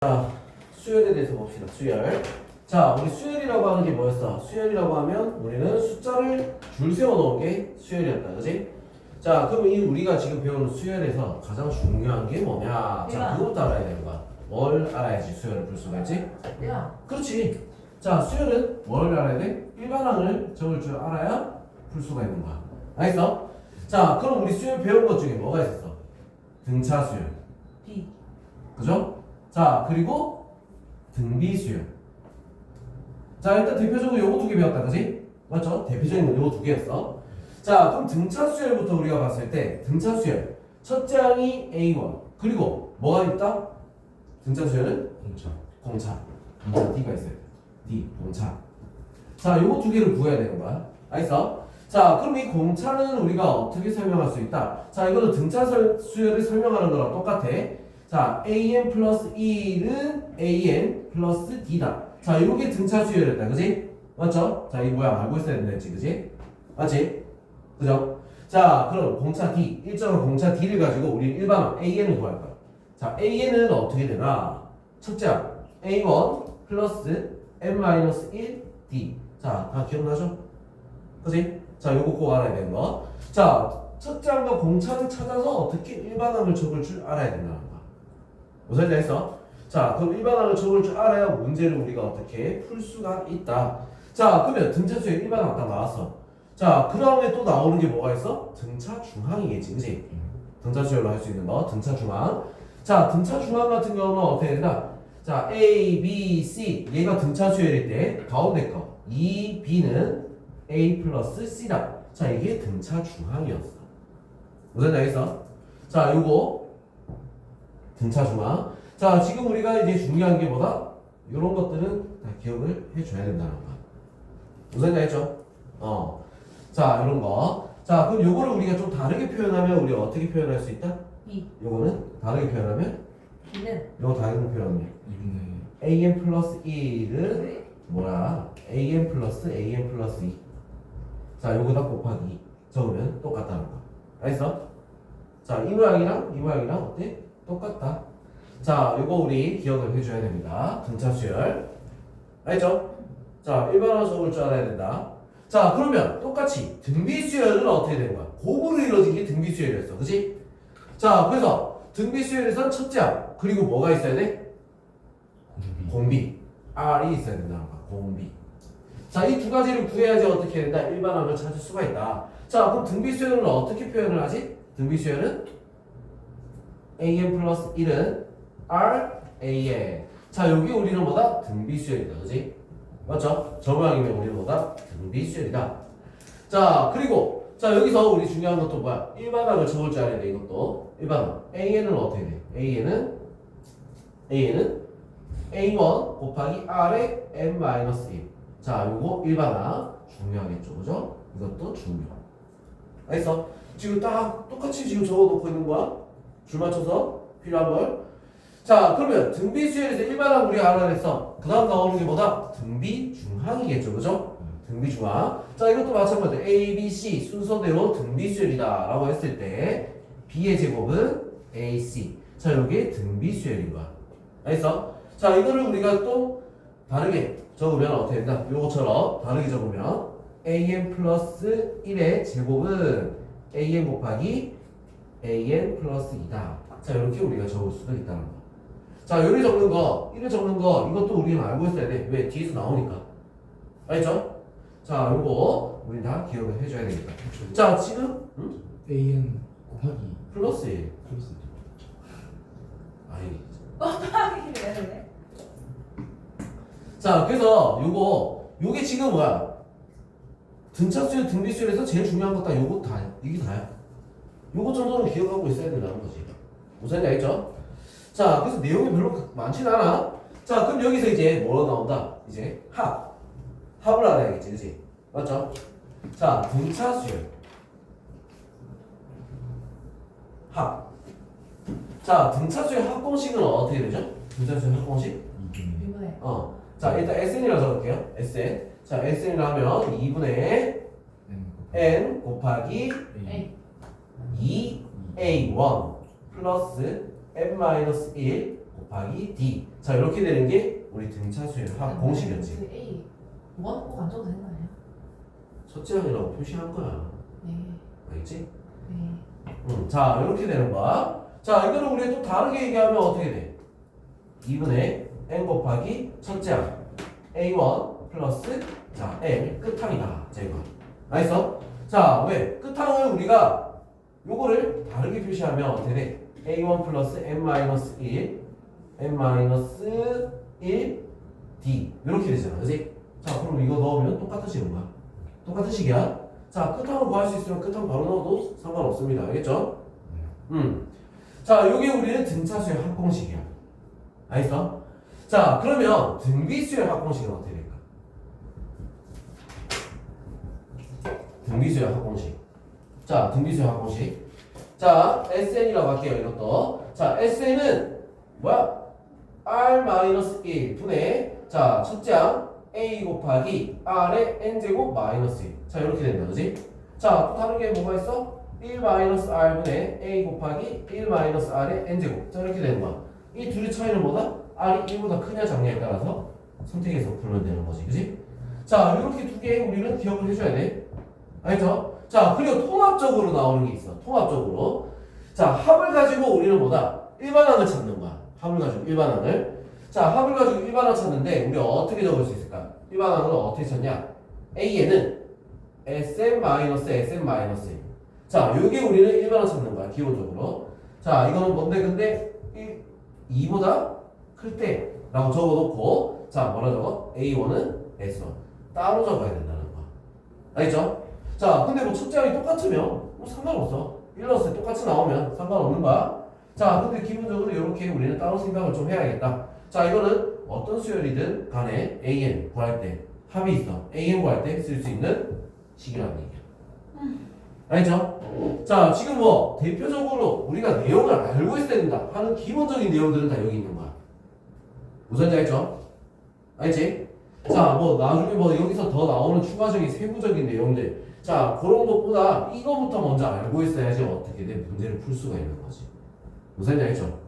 자, 수열에 대해서 봅시다. 수열. 자, 우리 수열이라고 하는 게 뭐였어? 수열이라고 하면 우리는 숫자를 줄 세워 놓은 게 수열이었다. 그지? 자, 그럼 이 우리가 지금 배우는 수열에서 가장 중요한 게 뭐냐? 자, 그것도 알아야 되는 거야. 뭘 알아야지 수열을 풀 수가 있지? 야, 그렇지. 자, 수열은 뭘 알아야 돼? 일반항을 적을 줄 알아야 풀 수가 있는 거야. 알겠어? 자, 그럼 우리 수열 배운 것 중에 뭐가 있었어? 등차 수열. B, 그죠? 자, 그리고 등비 수열. 자, 일단 대표적으로 요거 두 개 배웠다, 그지? 맞죠? 대표적인 건 요거 두 개였어. 자, 그럼 등차 수열부터 우리가 봤을 때 등차 수열 첫째 항이 A1 그리고 뭐가 있다? 등차 수열은 공차. 공차 D가 있어요. D, 공차. 자, 요거 두 개를 구해야 되는 거야. 알겠어? 자, 그럼 이 공차는 우리가 어떻게 설명할 수 있다? 자, 이거는 등차 수열을 설명하는 거랑 똑같아. 자, an 플러스 1은 an 플러스 d다. 자, 요게 등차 수열이었다. 그지? 맞죠? 자, 이 모양 알고 있어야 된다지. 그지? 맞지? 그죠? 자, 그럼 공차 d, 일정한 공차 d를 가지고 우리 일반항 an을 구할 거야. 자, an은 어떻게 되나? 첫째 항 a1 플러스 n-1 d. 자, 다 기억나죠? 그지? 자, 요거 꼭 알아야 되는 거. 자, 첫째 항과 공차를 찾아서 어떻게 일반항을 적을 줄 알아야 된다는 거야. 무슨 말인지 알겠어? 자, 그럼 일반항을 적을 줄 알아야 문제를 우리가 어떻게 풀 수가 있다. 자, 그러면 등차 수열 일반항 딱 나왔어. 자, 그 다음에 또 나오는 게 뭐가 있어? 등차 중항이겠지, 그지? 등차 수열로 할 수 있는 거, 등차 중항. 자, 등차 중항 같은 경우는 어떻게 되나? 자, A, B, C 얘가 등차 수열일 때 가운데 거 2, B는 A 플러스 C다. 자, 이게 등차 중항이었어. 무슨 말인지 알겠어? 자, 요거 등차 중항. 자, 지금 우리가 이제 중요한 게 뭐다? 이런 것들은 다 기억을 해줘야 된다는 거야. 무슨 말인지 알죠? 자, 이런 거. 자, 그럼 요거를 우리가 좀 다르게 표현하면 우리 어떻게 표현할 수 있다? B, 요거는 다르게 표현하면 B는 요거 다르게 표현하면 an 플러스 1은 뭐야? an 플러스 2. 자, 요거다 곱하기 2 적으면 똑같다는 거. 알겠어? 자, 이 모양이랑 이 모양이랑 어때? 똑같다. 자, 요거 우리 기억을 해줘야 됩니다. 등차 수열. 알죠? 자, 일반항 적을 줄 알아야 된다. 자, 그러면 똑같이 등비 수열은 어떻게 되는 거야? 곱으로 이루어진 게 등비 수열이었어. 그치? 자, 그래서 등비 수열에선 첫째 항 그리고 뭐가 있어야 돼? 공비. R이 있어야 된다는 거야. 공비. 자, 이 두 가지를 구해야지 어떻게 된다? 일반항을 찾을 수가 있다. 자, 그럼 등비 수열은 어떻게 표현을 하지? 등비 수열은 an 플러스 1은 r an. 자, 여기 우리는 뭐다? 등비 수열이다. 그지? 맞죠? 저 모양이면 우리는 뭐다? 등비 수열이다. 자, 그리고 자, 여기서 우리 중요한 것도 뭐야? 일반항을 적을 줄 알아야 돼. 이것도 일반항 an은 어떻게 돼? an은 a1 곱하기 r의 n-1. 자, 요거 일반항 중요하겠죠. 그죠? 이것도 중요. 알겠어? 지금 딱 똑같이 지금 적어놓고 있는 거야. 줄 맞춰서 필요한 걸. 자, 그러면 등비 수열에서 일반항 우리가 알아냈어. 그 다음 나오는 게 뭐다? 등비 중항이겠죠. 그죠? 등비 중항. 자, 이것도 마찬가지로 A, B, C 순서대로 등비 수열이다 라고 했을 때 B의 제곱은 A, C. 자, 요게 등비 수열인 거야. 알겠어? 자, 이거를 우리가 또 다르게 적으면 어떻게 된다? 요거처럼 다르게 적으면 an 플러스 1의 제곱은 an 곱하기 an 플러스 2다. 자, 이렇게 우리가 적을 수도 있다는 거. 자, 여기 적는 거, 1을 적는 거, 이것도 우리는 알고 있어야 돼. 왜? 뒤에서 나오니까. 알겠죠? 자, 요거 우리 다 기억을 해줘야 되겠다. 자, 지금 an 곱하기 플러스 1. 플러스 아이. 하기 왜 그래? 자, 그래서 요게 지금 뭐야? 등차 수열, 등비 수열에서 제일 중요한 거 딱 요거 다야. 이게 다야. 요거 정도는 기억하고 있어야 된다는 거지. 무슨 말인지 알죠? 자, 그래서 내용이 별로 많지는 않아. 자, 그럼 여기서 이제 뭐로 나온다? 이제 합을 알아야겠지, 그지? 맞죠? 자, 등차 수열. 합. 자, 등차 수열 합공식은 어떻게 되죠? 등차 수열 합공식? 2분의 자, 일단 SN이라고 적을게요. SN. 자, SN이라 하면 2분의 n 곱하기 A, 2a1 플러스 n-1 곱하기 D. 자, 이렇게 되는 게 우리 등차수의 공식이었지. 그 A 1 꼭 안 줘도 되는 거 아니야? 첫째 항이라고 표시한 거야. 네. 알겠지? 네. 자, 이렇게 되는 거야. 자, 이거를 우리가 또 다르게 얘기하면 어떻게 돼? 2분의 n 곱하기 첫째 항 a1 플러스 자 l 끝항이다. 자, 이거 알겠어? 자, 왜? 끝항을 우리가 요거를 다르게 표시하면 어떻게 돼? a1 플러스 n-1 n-1 d 이렇게 되잖아. 그지? 자, 그럼 이거 넣으면 똑같아지는 거야. 똑같은 식이야. 자, 끝항을 구할 수 있으면 끝항 바로 넣어도 상관없습니다. 알겠죠? 자, 요게 우리는 등차수의 합공식이야. 알겠어? 자, 그러면 등비수의 합공식은 어떻게 될까? 등비수의 합공식. 자, 등비수의 합공식. 자, SN이라고 할게요, 이것도. 자, SN은 뭐야? R-1 분의 자, 첫째 항 A 곱하기 R의 N제곱 마이너스 1. 자, 이렇게 된다, 그지? 자, 또 다른 게 뭐가 있어? 1-R분의 A 곱하기 1-R의 N제곱. 자, 이렇게 되는 거야. 이 둘의 차이는 뭐다? R이 1보다 크냐 작냐에 따라서 선택해서 풀면 되는 거지, 그지? 자, 이렇게 두 개 우리는 기억을 해줘야 돼. 알죠? 자, 그리고 통합적으로 나오는 게 있어. 통합적으로. 자, 합을 가지고 우리는 뭐다? 일반항을 찾는 거야. 합을 가지고 일반항을. 자, 합을 가지고 일반항 찾는데 우리 어떻게 적을 수 있을까? 일반항을 어떻게 찾냐? A에는 Sn-Sn-1. 자, 요게 우리는 일반항 찾는 거야. 기본적으로. 자, 이거는 뭔데? 근데 2보다 클 때 라고 적어놓고 자, 뭐라 적어? A1은 S1 따로 적어야 된다는 거야. 알겠죠? 자, 근데 뭐 첫째 항이 똑같으면 뭐 상관없어. 1 넣었을 때 똑같이 나오면 상관없는 거야. 자, 근데 기본적으로 이렇게 우리는 따로 생각을 좀 해야겠다. 자, 이거는 어떤 수열이든 간에 AN 구할 때 합이 있어. AN 구할 때 쓸 수 있는 식이라는 얘기야. 알겠죠? 자, 지금 뭐 대표적으로 우리가 내용을 알고 있어야 된다 하는 기본적인 내용들은 다 여기 있는 거야. 무슨 알죠? 알지? 자, 뭐 나중에 뭐 여기서 더 나오는 추가적인 세부적인 내용들, 자, 그런 것보다 이거부터 먼저 알고 있어야지 어떻게든 문제를 풀 수가 있는 거지. 무슨 알죠?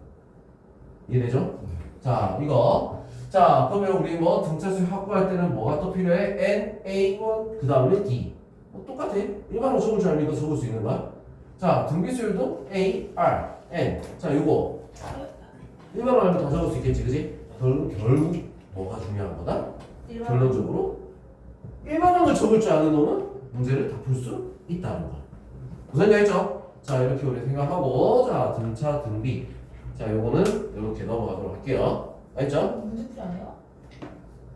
이해되죠? 자, 이거. 자, 그러면 우리 뭐 등차수 확보할 때는 뭐가 또 필요해? N, A1, 그 다음에 D. 뭐 똑같아. 일반으로 적을 줄 알면 이거 적을 수 있는 거야. 자, 등비수열도 A, R, N. 자, 요거 일반으로 하면 다 적을 수 있겠지, 그지? 결국 뭐가 중요한 거다? 결론적으로 일반항을 적을 줄 아는 놈은 문제를 다 풀 수 있다는 거야. 무슨 얘기죠? 자, 이렇게 우리 생각하고 자, 등차, 등비. 자, 요거는 이렇게 넘어가도록 할게요. 알겠죠? 문제풀이 아니에요?